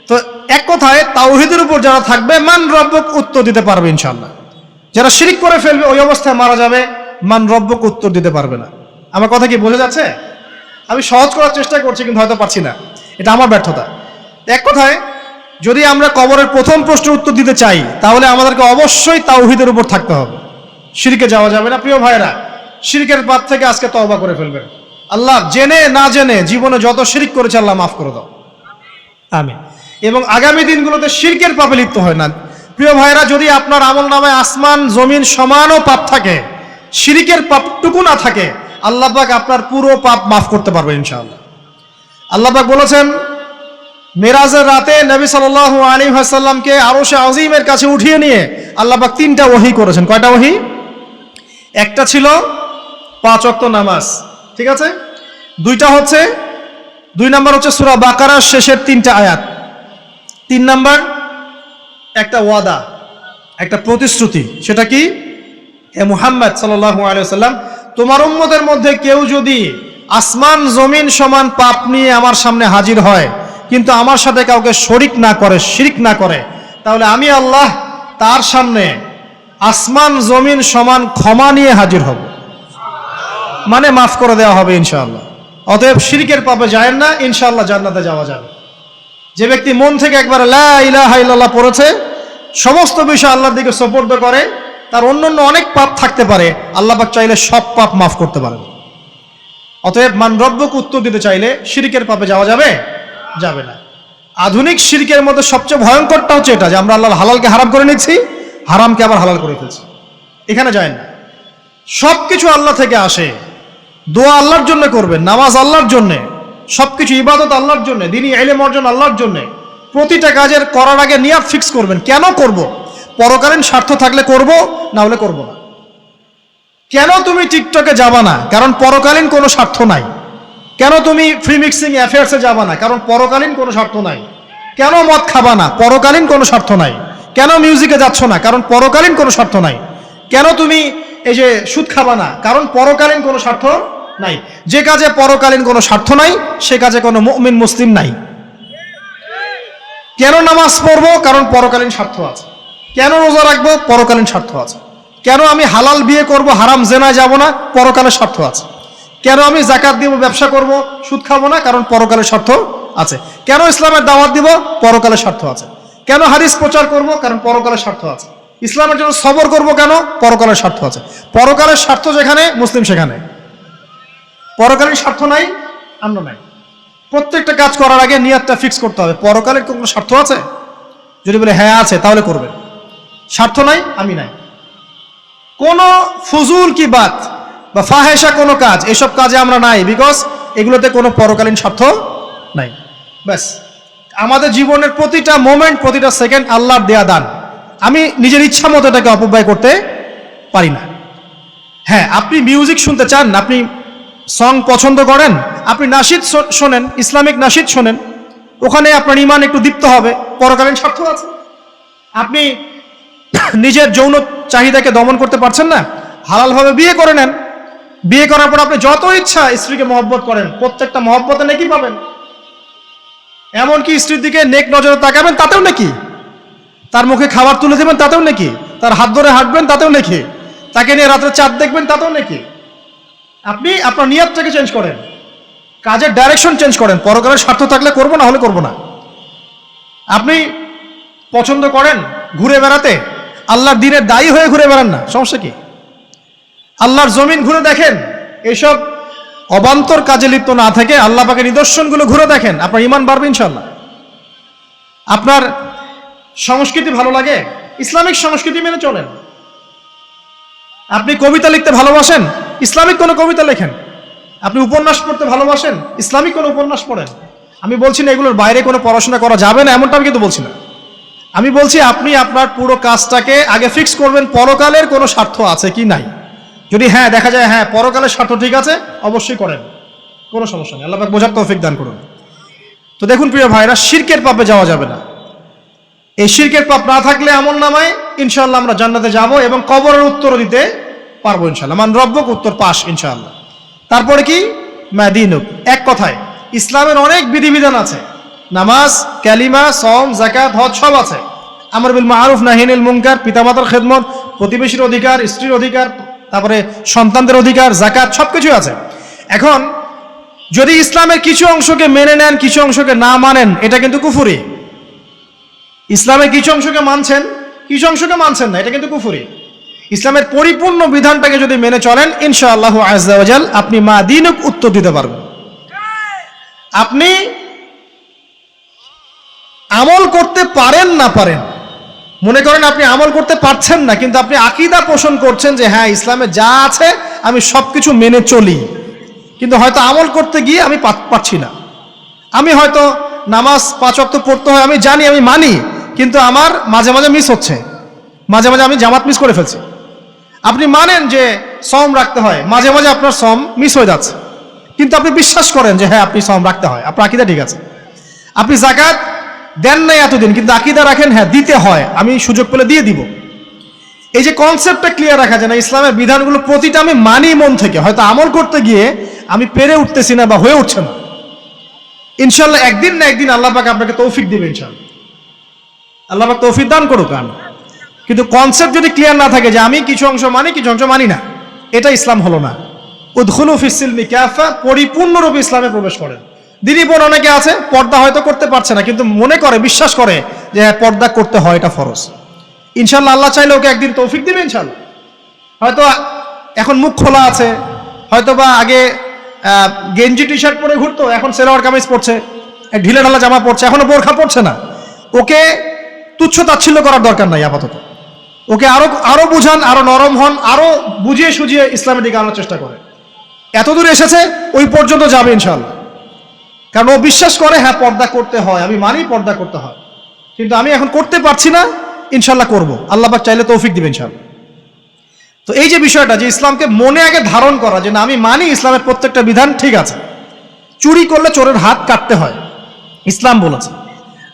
তো এক কথায় তাওহীদের উপর যারা থাকবে, মান রব্বুক উত্তর দিতে পারবে ইনশাআল্লাহ। যারা শিরক করে ফেলবে ওই অবস্থায় মারা যাবে, মান রব্বুক উত্তর দিতে পারবে না। আমার কথা কি বোঝা যাচ্ছে? আমি সহজ করার চেষ্টা করছি, কিন্তু হয়তো পারছি না, এটা আমার ব্যর্থতা। এক কথায় যদি আমরা কবরের প্রথম প্রশ্নের উত্তর দিতে চাই, তাহলে আমাদেরকে অবশ্যই তাওহীদের উপর থাকতে হবে, শিরকে যাওয়া যাবে না। প্রিয় ভাইরা, শিরকের পাপ থেকে আজকে তওবা করে ফেলবেন। আল্লাহ জেনে না জেনে জীবনে যত শিরক করেছে আল্লাহ মাফ করে দাও, আমিন। এবং আগামী দিনগুলোতে শিরকের পাপে লিপ্ত হয় না। প্রিয় ভাইরা, যদি আপনার আমল নামায় আসমান জমিন সমানও পাপ থাকে, শিরকের পাপটুকু না থাকে, আল্লাহ পাক আপনার পুরো পাপ মাফ করতে পারবে ইনশাআল্লাহ। আল্লাহ পাক বলেছেন, মেরাজের রাতে নবী সাল্লাল্লাহু আলাইহি ওয়াসাল্লামকে আরশে আজিমের কাছে উঠিয়ে নিয়ে আল্লাহ পাক 3টা ওহী করেছেন। কয়টা ওহী? একটা ছিল 5 ওয়াক্ত নামাজ, ঠিক আছে? 2 নাম্বার হচ্ছে সূরা বাকারার শেষের 3টা আয়াত। 3 নাম্বার একটা ওয়াদা, একটা প্রতিশ্রুতি। সেটা কি? হে মুহাম্মদ সাল্লাল্লাহু আলাইহি ওয়াসাল্লাম, তোমার উম্মতের মধ্যে কেউ যদি আসমান জমিন সমান পাপ নিয়ে আমার সামনে হাজির হয়, কিন্তু আমার সাথে কাউকে শরিক না করে, শিরক না করে, তাহলে আমি আল্লাহ তার সামনে আসমান জমিন সমান ক্ষমা নিয়ে হাজির হব, মানে মাফ করে দেওয়া হবে ইনশাআল্লাহ। অতএব শিরকের পাপে যায় না, ইনশাআল্লাহ জান্নাতে যাওয়া যাবে। যে ব্যক্তি মন থেকে একবার লা ইলাহা ইল্লাল্লাহ পড়েছে, সমস্ত বিষয় আল্লাহর দিকে সুপর্দ করে, তার অন্যান্য অনেক পাপ থাকতে পারে, আল্লাহ পাক চাইলে সব পাপ মাফ করতে পারেন। অতএব মান রব্বুক উত্তর দিতে চাইলে শিরকের পাপে যাওয়া যাবে? যাবে না। আধুনিক শিরকের মধ্যে সবচেয়ে ভয়ঙ্করটা হচ্ছে এটা, যে আমরা আল্লাহর হালালকে হারাম করে নিচ্ছি, হারামকে আবার হালাল করে ফেলছি। এখানে যায় না। সবকিছু আল্লাহ থেকে আসে, দোয়া আল্লাহর জন্য করবেন, নামাজ আল্লাহর জন্য, সবকিছু ইবাদত আল্লাহর জন্য, দ্বীনি ইলম অর্জন আল্লাহর জন্য। প্রতিটা কাজের করার আগে নিয়াত ফিক্স করবেন, কেন করব? পরকালীন স্বার্থ থাকলে করব, না হলে করব না। কেন তুমি টিকটকে যাবা না? কারণ পরকালীন কোনো স্বার্থ নাই। কেন তুমি ফ্রি মিক্সিং অ্যাফেয়ার্সে যাবা না? কারণ পরকালীন কোনো স্বার্থ নাই। কেন মদ খাবা না? পরকালীন কোনো স্বার্থ নাই। কেন মিউজিকে যাচ্ছ না? কারণ পরকালীন কোনো স্বার্থ নাই। কেন তুমি এই যে সুদ খাবা না? কারণ পরকালীন কোনো স্বার্থ নাই। যে কাজে পরকালীন কোনো স্বার্থ নাই সে কাজে কোনো মুমিন মুসলিম নাই। কেন নামাজ পড়বো? কারণ পরকালীন স্বার্থ আছে। কেন রোজা রাখবো? পরকালীন স্বার্থ আছে। কেন আমি হালাল বিয়ে করব, হারাম জেনায় যাব না? পরকালের স্বার্থ আছে। কেন আমি যাকাত দিব, ব্যবসা করব, সুদ খাবো না? কারণ পরকালের স্বার্থ আছে। কেন ইসলামের দাওয়াত দিব? পরকালের স্বার্থ আছে। কেন হাদিস প্রচার করব? কারণ পরকালের স্বার্থ আছে। ইসলামের জন্য সবর করব কেন? পরকালের স্বার্থ আছে। পরকালের স্বার্থ যেখানে, মুসলিম সেখানে। পরকালীন স্বার্থ নাই, আমরা নাই। প্রত্যেকটা কাজ করার আগে নিয়তটা ফিক্স করতে হবে, পরকালের কোনো স্বার্থ আছে? যদি বলে হ্যাঁ আছে, তাহলে করবেন। স্বার্থ নাই, আমি নাই। কোনো ফুজুল কি বাত বা ফাহেসা কোনো কাজ, এসব কাজে আমরা নাই, বিকজ এগুলোতে কোনো পরকালীন স্বার্থ নাই। ব্যাস, আমাদের জীবনের প্রতিটা মোমেন্ট, প্রতিটা সেকেন্ড আল্লাহর দেয়া দান। আমি নিজের ইচ্ছা মতো এটাকে অপব্যয় করতে পারি না। হ্যাঁ, আপনি মিউজিক শুনতে চান, আপনি সং পছন্দ করেন, আপনি নাশিদ শোনেন, ইসলামিক নাশিদ শোনেন, ওখানে আপনার ইমান একটু দীপ্ত হবে, পরকালীন স্বার্থ আছে। আপনি নিজের যৌন চাহিদাকে দমন করতে পারছেন না, হালালভাবে বিয়ে করে নেন। বিয়ে করার পর আপনি যত ইচ্ছা স্ত্রীকে মহব্বত করেন, প্রত্যেকটা মহব্বতে নেকি পাবেন। এমনকি স্ত্রীর দিকে নেক নজরে তাকাবেন, তাতেও নেকি। তার মুখে খাবার তুলে দেবেন, তাতেও নেকি। তার হাত ধরে হাঁটবেন, তাতেও নেকি। তাকে নিয়ে রাত্রে চাঁদ দেখবেন, তাতেও নেকি। আপনি আপনার নিয়তটাকে চেঞ্জ করেন, কাজের ডাইরেকশন চেঞ্জ করেন। পরকালের স্বার্থ থাকলে করবো, না হলে করবো না। আপনি পছন্দ করেন ঘুরে বেড়াতে, আল্লাহর দিনের দায়ী হয়ে ঘুরে বেড়ান না, সমস্যা কি? আল্লাহর জমিন ঘুরে দেখেন, এইসব অবান্তর কাজে লিপ্ত না থেকে আল্লাহ পাকের নিদর্শনগুলো ঘুরে দেখেন, আপনার ইমান বাড়বে ইনশাল্লাহ। আপনার সংস্কৃতি ভালো লাগে, ইসলামিক সংস্কৃতি মেনে চলেন। আপনি কবিতা লিখতে ভালোবাসেন, ইসলামিক কোনো কবিতা লেখেন। আপনি উপন্যাস পড়তে ভালোবাসেন, ইসলামিক কোনো উপন্যাস পড়েন। আমি বলছি না এগুলোর বাইরে কোনো পড়াশোনা করা যাবে না, এমনটা আমি কিন্তু বলছি না। আমি বলছি আপনি আপনার পুরো কাজটাকে আগে ফিক্স করবেন, পরকালের কোনো স্বার্থ আছে কি নাই। যদি হ্যাঁ দেখা যায় হ্যাঁ পরকালের স্বার্থ ঠিক আছে, অবশ্যই করেন, কোনো সমস্যা নেই। আল্লাহ পাক বোঝার তৌফিক দান করুন। তো দেখুন প্রিয় ভাইরা, শিরকের পাপে যাওয়া যাবে না। এই শিরকের পাপ না থাকলে আমল নামায় ইনশাআল্লাহ আমরা জান্নাতে যাব এবং কবরের উত্তর দিতে পারবো ইনশাআল্লাহ। মান রব্বুক, উত্তর পাস ইনশাআল্লাহ। তারপরে কি? মাদিনুক। এক কথায় ইসলামের অনেক বিধিবিধান আছে, নামাজ, কালিমা, সওম, যাকাত, হজ সব আছে। আমর বিল মারুফ, নাহি আনিল মুনকার, পিতামাতার খেদমত, প্রতিবেশীর অধিকার, স্ত্রীর অধিকার, তারপরে সন্তানদের অধিকার, যাকাত, সবকিছু আছে। এখন যদি ইসলামের কিছু অংশকে মেনে নেন, কিছু অংশকে না মানেন, এটা কিন্তু কুফরি। ইসলামের কিছু অংশকে মানছেন, কিছু অংশকে মানছেন না, এটা কিন্তু কুফরি। ইসলামের পরিপূর্ণ বিধানটাকে যদি মেনে চলেন, ইনশাআল্লাহ আযজা ওয়া জাল আপনি মাদিনুক উত্তর দিতে পারবেন। আপনি আমল করতে পারেন না পারেন, মনে করেন আপনি আমল করতে পারছেন না, কিন্তু আপনি আকীদা পোষণ করছেন যে হ্যাঁ ইসলামে যা আছে আমি সবকিছু মেনে চলি, কিন্তু হয়তো আমল করতে গিয়ে আমি পারছি না। আমি হয়তো নামাজ 5 ওয়াক্ত পড়তে হয়, আমি জানি, আমি মানি, কিন্তু আমার মাঝে মাঝে মিস হচ্ছে, মাঝে মাঝে আমি জামাত মিস করে ফেলছি। আপনি মানেন যে সওম রাখতে হয়, মাঝে মাঝে আপনার সওম মিস হয়ে যাচ্ছে, কিন্তু আপনি বিশ্বাস করেন যে হ্যাঁ আপনি সওম রাখতে হয়, আপনার আকীদা ঠিক আছে। আপনি যাকাত দেন নাই এতদিন, কিন্তু আকীদা রাখেন হ্যাঁ দিতে হয়, আমি সুযোগ পেলে দিয়ে দিব। এই যে কনসেপ্টটা ক্লিয়ার রাখা যায় না, ইসলামের বিধানগুলো প্রতিটা আমি মানি মন থেকে, হয়তো আমল করতে গিয়ে আমি পেরে উঠতেছি না বা হয়ে উঠছে না। ইনশাল্লাহ একদিন না একদিন আল্লাহ পাক আপনাকে তৌফিক দিবে ইনশাল্লাহ, আল্লাহ পাক তৌফিক দান করুক। কিন্তু কনসেপ্ট যদি ক্লিয়ার না থাকে যে আমি কিছু অংশ মানি, কিছু অংশ মানি না, এটা ইসলাম হলো না। উদখুলু ফিস-সিলমি কাফা, পরিপূর্ণরূপে ইসলামে প্রবেশ করেন। দিনী বোন অনেকে আছে পর্দা হয়তো করতে পারছে না, কিন্তু মনে করে, বিশ্বাস করে যে পর্দা করতে হয়, এটা ফরজ। ইনশাল্লাহ আল্লাহ চাইলে ওকে একদিন তৌফিক দিবে ইনশাল্লাহ। হয়তো এখন মুখ খোলা আছে, হয়তো বা আগে গেঞ্জি টি শার্ট পরে ঘুরতো, এখন সেলোয়ার কামিজ পরছে, ঢিলে ঢালা জামা পরছে, এখনো বোরখা পরছে না। ওকে তুচ্ছ তাচ্ছিল্য করার দরকার নাই আপাতত। ওকে আরো বুঝান, আরো নরম হন, আরো বুঝিয়ে সুঝিয়ে ইসলামের দিকে আনার চেষ্টা করে। এতদূর এসেছে, ওই পর্যন্ত যাবে ইনশাল্লাহ। কারণ ও বিশ্বাস করে হ্যাঁ পর্দা করতে হয়, আমি মানি পর্দা করতে হয়, কিন্তু আমি এখন করতে পারছি না, ইনশাল্লাহ করব, আল্লাহ পাক চাইলে তৌফিক দিবেন ইনশাল্লাহ। তো এই যে বিষয়টা, যে ইসলামকে মনে আগে ধারণ করা, যে না আমি মানি ইসলামের প্রত্যেকটা বিধান ঠিক আছে। চুরি করলে চোরের হাত কাটতে হয়, ইসলাম বলেছে।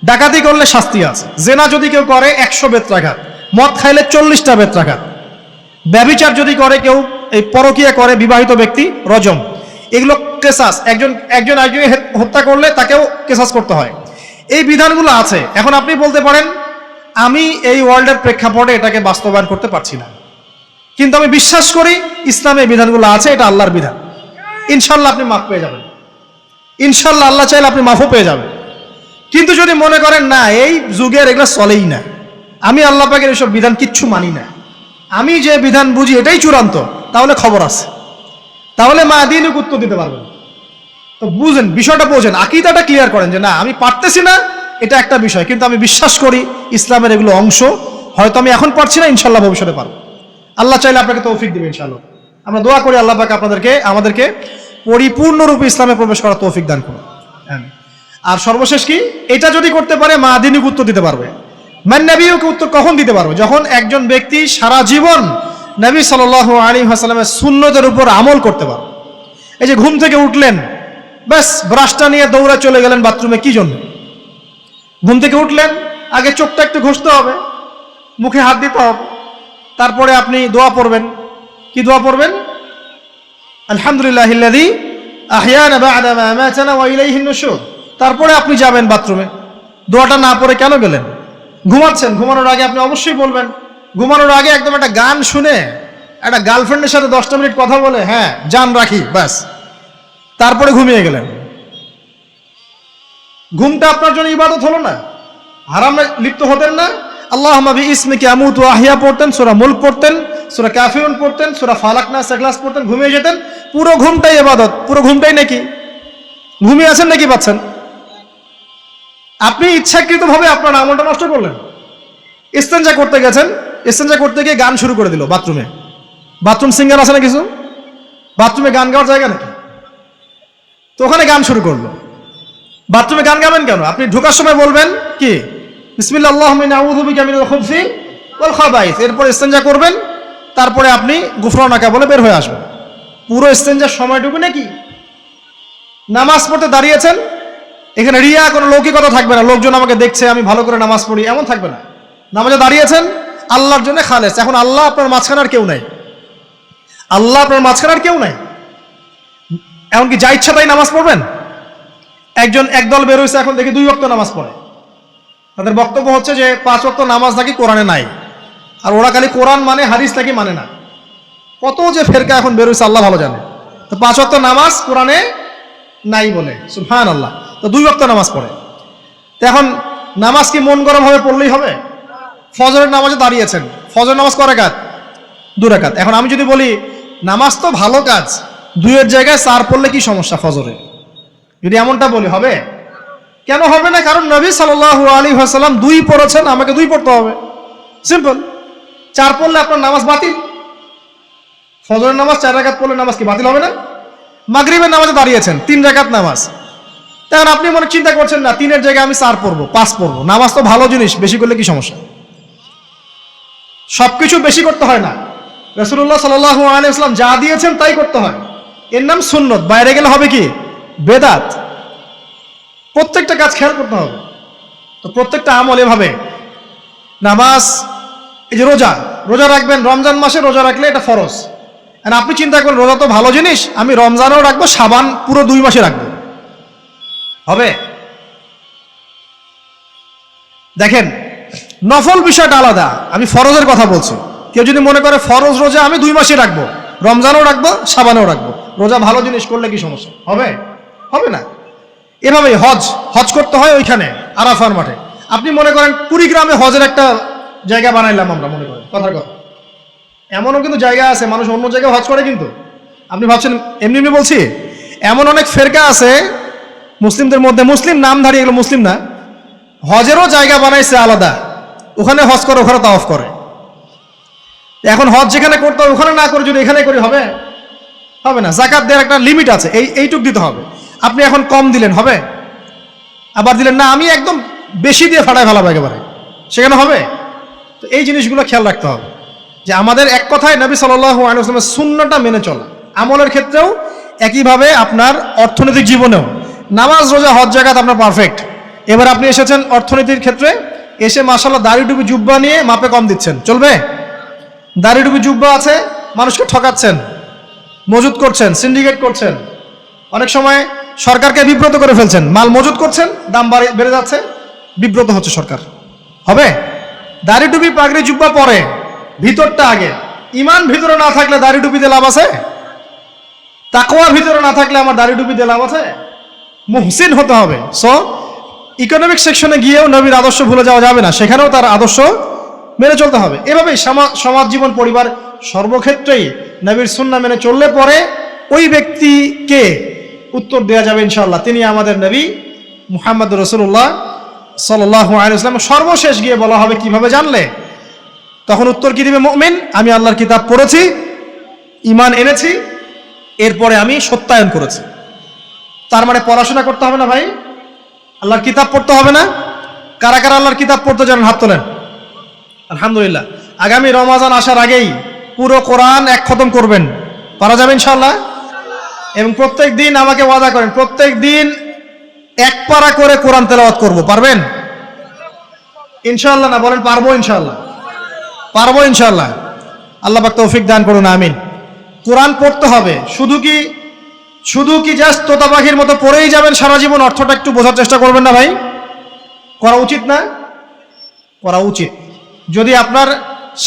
ডাকাতি করলে শাস্তি আছে। জেনা যদি কেউ করে 100 বেত্রাঘাত, মদ খাইলে 40টা বেত্রাঘাত, ব্যভিচার যদি করে কেউ, এই পরকীয়া করে বিবাহিত ব্যক্তি, রজম। এগুলো কেসাস, একজন একজনকে হত্যা করলে তাকেও কেসাস করতে হয়, এই বিধানগুলো আছে। এখন আপনি বলতে পারেন আমি এই ওয়ার্ল্ডের প্রেক্ষাপটে এটাকে বাস্তবায়ন করতে পারছি না, কিন্তু আমি বিশ্বাস করি ইসলামে এই বিধানগুলো আছে, এটা আল্লাহর বিধান, ইনশাল্লাহ আপনি মাফ পেয়ে যাবেন, ইনশাল্লাহ আল্লাহ চাইলে আপনি মাফও পেয়ে যাবেন। কিন্তু যদি মনে করেন না এই যুগের এগুলো চলেই না, আমি আল্লাহ পাকের এসব বিধান কিচ্ছু মানি না, আমি যে বিধান বুঝি এটাই চূড়ান্ত, তাহলে খবর আছে, তাহলে মা দিনকে উত্তর দিতে পারবেন। তো বুঝেন, বিষয়টা বোঝেন, আকীদাটা ক্লিয়ার করেন যে না আমি পারতেছি না, এটা একটা বিষয়, কিন্তু আমি বিশ্বাস করি ইসলামের এগুলো অংশ, হয়তো আমি এখন পারছি না, ইনশাল্লাহ ভবিষ্যতে পারবো। আল্লাহ চাইলে আপনাকে তৌফিক দিবে ইনশাআল্লাহ। আমরা দোয়া করি আল্লাহ পাক আমাদেরকে পরিপূর্ণরূপে ইসলামে প্রবেশ করার তৌফিক দান করুন। আর সর্বশেষ কি, এটা যদি করতে পারে মা দিনকে উত্তর দিতে পারবে। মান নবীকে উত্তর কখন দিতে পারবে? যখন একজন ব্যক্তি সারা জীবন নবী সাল্লাল্লাহু আলাইহি ওয়াসাল্লামের সুন্নতের উপর আমল করতে পারবে। এই যে ঘুম থেকে উঠলেন, ব্যাস ব্রাশটা নিয়ে দৌড়ে চলে গেলেন বাথরুমে, কি জন্য? ঘুম থেকে উঠলেন, আগে চোখটা একটু ঘষতে হবে, মুখে হাত দিতে হবে, তারপরে আপনি দোয়া পড়বেন। কি দোয়া পড়বেন? আলহামদুলিল্লাহিল্লাযী আহইয়ানা বা'দা মা আমাতানা ওয়া ইলাইহিন নুশুর। তারপরে আপনি যাবেন বাথরুমে। দোয়াটা না পড়ে কেন গেলেন? ঘুমাচ্ছেন, ঘুমানোর আগে আপনি অবশ্যই বলবেন। ঘুমানোর আগে একদম একটা গান শুনে, একটা গার্লফ্রেন্ডের সাথে 10টা মিনিট কথা বলে, হ্যাঁ জান রাখি, ব্যাস, তারপরে ঘুমিয়ে গেলেন। ঘুমটা আপনার জন্য ইবাদত হলো না? হারামে লিপ্ত হতেন না? আল্লাহুম্মা বিইসমিকা আমুতু ওয়া আহইয়া পড়তেন, সূরা মুলক পড়তেন, সূরা কাফিরুন পড়তেন, সূরা ফালাক নাস ইখলাস পড়তেন, ঘুমিয়ে যেতেন। পুরো ঘুমটাই ইবাদত, পুরো ঘুমটাই নাকি? ঘুমিয়ে আছেন নাকি পাচ্ছেন? আপনি ইচ্ছাকৃতভাবে আপনার আমলটা নষ্ট করলেন। ইস্তেঞ্জা করতে গেছেন, ইস্তেঞ্জা করতে গিয়ে গান শুরু করে দিল বাথরুমে। বাথরুম সিঙ্গার আছে না কিছু? বাথরুমে গান গাওয়ার জায়গা নাকি? তো ওখানে গান শুরু করলো। বাথরুমে গান গাবেন কেন? আপনি ঢোকার সময় বলবেন কি, বিসমিল্লাহ আল্লাহুম্মা ইন্নী আউযু বিকা মিনাল খুবসি ওয়াল খাবাইস, এরপর ইস্তেঞ্জা করবেন, তারপরে আপনি গুফরানাকা বলে বের হয়ে আসবেন। পুরো ইস্তেঞ্জার সময়টুকু নাকি? নামাজ পড়তে দাঁড়িয়েছেন, এখানে রিয়া কোনো লৌকিকতা থাকবে না, লোকজন আমাকে দেখছে আমি ভালো করে নামাজ পড়ি, এমন থাকবে না। নামাজে দাঁড়িয়েছেন আল্লাহর জন্য খালেস। এখন আল্লাহ আপনার মাঝখানে আর কেউ নাই, আল্লাহ আপনার মাঝখানে আর কেউ নাই। এমনকি যা ইচ্ছা তাই নামাজ পড়বেন? একদল বের হয়েছে এখন দেখি 2 ওয়াক্ত নামাজ পড়ে। তাদের বক্তব্য হচ্ছে যে 5 ওয়াক্ত নামাজ নাকি কোরআনে নাই, আর ওরা খালি কোরআন মানে হাদিস নাকি মানে না। কত যে ফেরকা এখন বের হয়েছে আল্লাহ ভালো জানে। তো 5 ওয়াক্ত নামাজ কোরআনে নাই বলে, সুবহানাল্লাহ। তো 2 ওয়াক্ত নামাজ পড়ে। তো এখন নামাজ কি মন গরম হবে পড়লেই হবে? ফজরের নামাজে দাঁড়িয়েছেন, ফজর নামাজ কয় রাকাত? 2 রাকাত। এখন আমি যদি বলি নামাজ তো ভালো কাজ, 2-এর জায়গায় 4 পড়লে কি সমস্যা ফজরে? যদি এমনটা বলি হবে? কেন হবে না? কারণ নবী সাল্লাল্লাহু আলাইহি ওয়াসাল্লাম 2 পড়েছেন, আমাকে 2 পড়তে হবে, সিম্পল। 4 পড়লে আপনার নামাজ বাতিল। ফজরের নামাজ 4 রাকাত পড়লে নামাজ কি বাতিল হবে না? মাগরিবের নামাজে দাঁড়িয়েছেন, 3 রাকাত নামাজ, তখন আপনি মনে চিন্তা করছেন না 3-এর জায়গায় আমি 4 পড়বো, 5 পড়বো। নামাজ তো ভালো জিনিস, বেশি করলে কি সমস্যা? সবকিছু বেশি করতে হয় না। রাসূলুল্লাহ সাল্লাল্লাহু আলাইহি ওয়াসাল্লাম যা দিয়েছেন তাই করতে হয়, এর নাম সুন্নত। বাইরে গেলে হবে কি? বেদাত। প্রত্যেকটা কাজ খেয়াল করতে হবে। তো প্রত্যেকটা আমল এভাবে। নামাজ, এই যে রোজা রাখবেন, রমজান মাসে রোজা রাখলে এটা ফরজ। আর আপনি চিন্তা করেন রোজা তো ভালো জিনিস, আমি রমজানও রাখবো, শাবান পুরো 2 মাসে রাখবো, হবে? দেখেন নফল বিষয়টা আলাদা, আমি ফরজের কথা বলছি। কেউ যদি মনে করে ফরজ রোজা আমি 2 মাসে রাখবো, রমজানও রাখবো, শাবানও রাখবো, রোজা ভালো জিনিস করলে কি সমস্যা হবে? হবে না। এভাবে হজ করতে হয় ওইখানে আরাফার মাঠে। আপনি মনে করেন কুড়িগ্রামে হজের একটা জায়গা বানাইলাম আমরা, মনে করেন কথার কথা, এমনও কিন্তু জায়গা আছে মানুষ অন্য জায়গায় হজ করে, কিন্তু আপনি ভাবছেন এমনি এমনি বলছি। এমন অনেক ফেরকা আছে মুসলিমদের মধ্যে, মুসলিম নামধারী, এগুলো মুসলিম না, হজেরও জায়গা বানাইছে আলাদা, ওখানে হজ করে, ওখানে তাওয়াফ করে। এখন হজ যেখানে করতে হবে ওখানে না করে যদি এখানে করি, হবে? হবে না। যাকাত দেওয়ার একটা লিমিট আছে, এইটুক দিতে হবে। আপনি এখন কম দিলেন, হবে? আবার দিলেন না আমি একদম বেশি দিয়ে ফাটায় ফেলাবো একেবারে, সেখানে হবে? তো এই জিনিসগুলো খেয়াল রাখতে হবে যে আমাদের এক কথায় নবী সাল্লাল্লাহু আলাইহি ওয়াসাল্লামের সুন্নাহটা মেনে চলা। আমলের ক্ষেত্রেও একইভাবে, আপনার অর্থনৈতিক জীবনেও নামাজ, রোজা, হজ, যাকাত আপনার পারফেক্ট। এবার আপনি এসেছেন অর্থনীতির ক্ষেত্রে, এসে মাশাআল্লাহ দাড়ি টুপি জুব্বা নিয়ে মাপে কম দিচ্ছেন, চলবে? দাড়ি টুপি জুব্বা আছে, মানুষকে ঠকাচ্ছেন, মজুদ করছেন, সিন্ডিকেট করছেন, অনেক সময় সরকারকে বিব্রত করে ফেলছেন, মাল মজুত করছেন, দাম বেড়ে যাচ্ছে, বিব্রত হচ্ছে সরকার। হবে? দাড়ি টুপি পাগড়ি জুব্বা পরে, ভিতরটা আগে। ইমান ভিতরে না থাকলে দাড়ি টুপিতে লাভ আছে? তাকওয়া ভিতরে না থাকলে আমার দাড়ি টুপিতে লাভ আছে? মুহসিন হতে হবে। সো ইকোনমিক সেকশনে গিয়েও নবীর আদর্শ ভুলে যাওয়া যাবে না, সেখানেও তার আদর্শ মেনে চলতে হবে। এভাবেই সমাজ জীবন পরিবার সর্বক্ষেত্রেই নবীর সুন্নাহ মেনে চললে পরে ওই ব্যক্তিকে উত্তর দেওয়া যাবে ইনশাআল্লাহ, তিনি আমাদের নবী মুহাম্মদ রাসূলুল্লাহ সাল্লাল্লাহু আলাইহি ওয়াসাল্লাম। সর্বশেষ গিয়ে বলা হবে কিভাবে জানলে? তখন উত্তর কি দিবে মুমিন? আমি আল্লাহর কিতাব পড়েছি, ঈমান এনেছি, এরপরে আমি সত্যায়ন করেছি। তার মানে পড়াশোনা করতে হবে না ভাই? আল্লাহর কিতাব পড়তে হবে না? কারা কারা আল্লাহর কিতাব পড়তে জানেন হাত তোলেন। আলহামদুলিল্লাহ। আগামী রমাজান আসার আগেই পুরো কোরআন এক খতম করবেন, পারা যাবে ইনশাআল্লাহ? এবং প্রত্যেক দিন আমাকে ওয়াদা করেন, প্রত্যেক দিন এক পারা করে কোরআন তেলাওয়াত করব, পারবেন ইনশাআল্লাহ? না বলেন পারবো ইনশাআল্লাহ? পারবো ইনশাআল্লাহ। আল্লাহ পাক তৌফিক দান করুন, আমিন। কোরআন পড়তে হবে। শুধু কি জাস্ট তোতা পাখির মতো পড়েই যাবেন সারা জীবন? অর্থটা একটু বোঝার চেষ্টা করবেন না ভাই? করা উচিত না? করা উচিত। যদি আপনার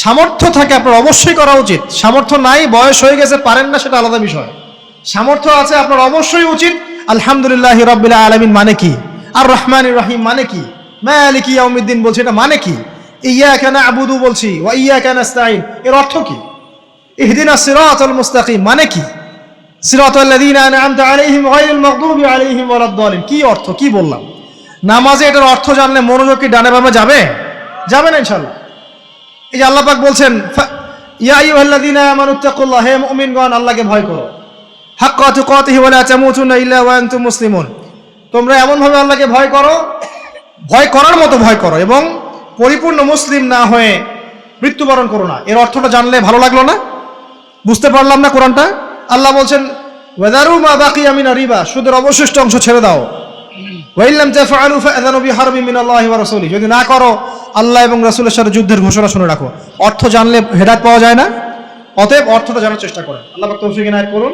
সামর্থ্য থাকে আপনার অবশ্যই করা উচিত। সামর্থ্য নাই, বয়স হয়ে গেছে, পারেন না, সেটা আলাদা বিষয়। সামর্থ্য আছে আপনার অবশ্যই উচিত। আলহামদুলিল্লাহি রাব্বিল আলামিন মানে কি? আর রহমানির রহিম মানে কি? মালিকি ইয়াউমিদ্দিন বলছি, এটা মানে কি? ইয়্যাকা না'বুদু বলছি, ওয়া ইয়্যাকা নাস্তাঈন, এর অর্থ কি? ইহদিনাস সিরাতাল মুস্তাকিম মানে কি? সিরাতাল্লাযীনা আন'আমতা আলাইহিম গায়রিল মাগদুবি আলাইহিম ওয়ালাদ-দালিন, কি অর্থ? কি বললাম? নামাজে এটার অর্থ জানলে মনোযোগ কি ডানে বামে যাবে? যাবে না ইনশাআল্লাহ। এই যে আল্লাহ পাক বলছেন, ইয়া আইয়ুহাল্লাযীনা আমানুত্তাকুল্লাহ, হে মুমিনগণ আল্লাহকে ভয় করো, হাক্কা তুকাতিহি ওয়া লা তামুতুন্না ইল্লা ওয়া আনতুম মুসলিমুন, তোমরা এমন ভাবে আল্লাহকে ভয় করো, ভয় করার মতো ভয় করো, এবং পরিপূর্ণ মুসলিম না হয়ে মৃত্যুবরণ করো না। এর অর্থটা জানলে ভালো লাগলো না? বুঝতে পারলাম না কোরআনটা? আল্লাহ বলছেন ওয়াদারু মা বাকিয়া মিনার রিবা, সুদের অবশিষ্ট অংশ ছেড়ে দাও। ওয়া ইল্লাম তাফআলু ফাআযানু বিহারবিন মিনাল্লাহি ওয়া রাসূলিহি, যদি না করো আল্লাহ এবং রাসূলের সাথে যুদ্ধের ঘোষণা শুনে রাখো। অর্থ জানলে হেদায়েত পাওয়া যায় না? অতএব অর্থটা জানার চেষ্টা করেন। আল্লাহ পাক তৌফিক ইনায়াত করুন।